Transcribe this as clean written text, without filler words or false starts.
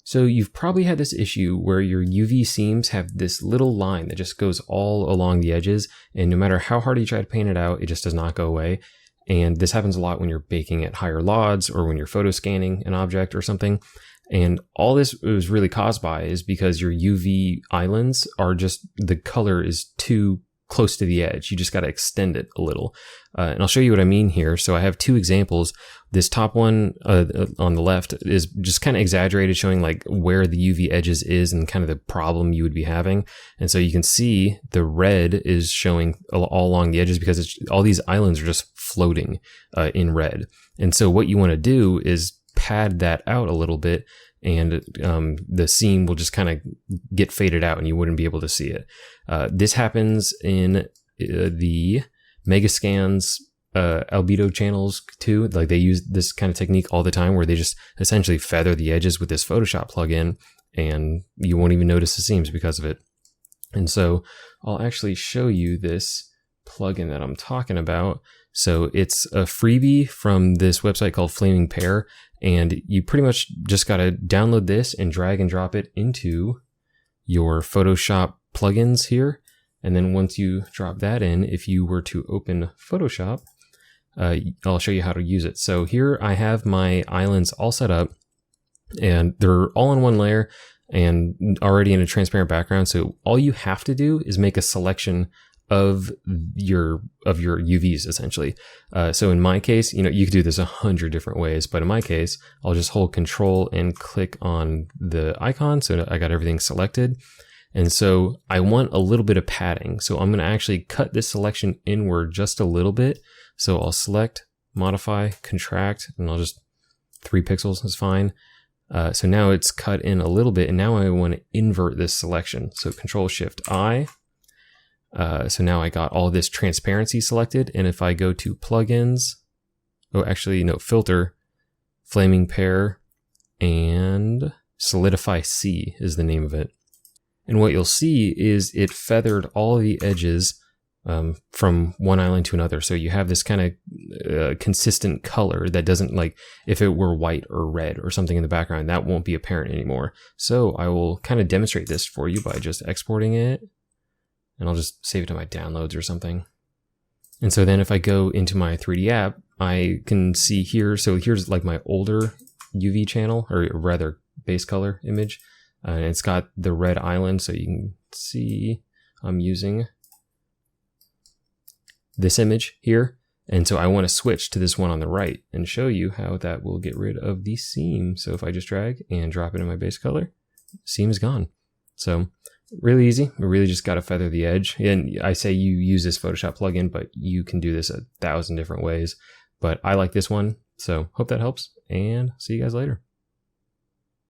So you've probably had this issue where your UV seams have this little line that just goes all along the edges, and no matter how hard you try to paint it out, it just does not go away. And this happens a lot when you're baking at higher LODs or when you're photo scanning an object or something. And all this was really caused by is because your UV islands are just, the color is too close to the edge. You just got to extend it a little. And I'll show you what I mean here. So I have two examples. This top one on the left is just kind of exaggerated, showing like where the UV edges is and kind of the problem you would be having. And so you can see the red is showing all along the edges because all these islands are just floating in red. And so what you want to do is pad that out a little bit, and the seam will just kind of get faded out and you wouldn't be able to see it. This happens in the Megascans albedo channels too. Like they use this kind of technique all the time where they just essentially feather the edges with this Photoshop plugin, and you won't even notice the seams because of it. And so I'll actually show you this plugin that I'm talking about. So it's a freebie from this website called Flaming Pear, and you pretty much just got to download this and drag and drop it into your Photoshop plugins here. And then once you drop that in, if you were to open Photoshop, I'll show you how to use it. So here I have my islands all set up, and they're all in one layer and already in a transparent background. So all you have to do is make a selection of your UVs essentially. So in my case, you could do this 100 different ways, but in my case, I'll just hold Control and click on the icon. So I got everything selected. And so I want a little bit of padding. So I'm going to actually cut this selection inward just a little bit. So I'll select, modify, contract, and I'll just 3 pixels is fine. So now it's cut in a little bit, and now I want to invert this selection. So Control Shift I. So now I got all this transparency selected, and if I go to plugins, filter, Flaming Pear, and Solidify C is the name of it. And what you'll see is it feathered all the edges from one island to another. So you have this kind of consistent color that doesn't, like if it were white or red or something in the background, that won't be apparent anymore. So I will kind of demonstrate this for you by just exporting it. And I'll just save it to my downloads or something. And so then if I go into my 3D app, I can see here. So here's like my older UV channel, or rather base color image. And it's got the red island. So you can see I'm using this image here. And so I want to switch to this one on the right and show you how that will get rid of the seam. So if I just drag and drop it in my base color, seam is gone. So really easy. We really just got to feather the edge. And I say you use this Photoshop plugin, but you can do this 1,000 different ways. But I like this one. So hope that helps, and see you guys later.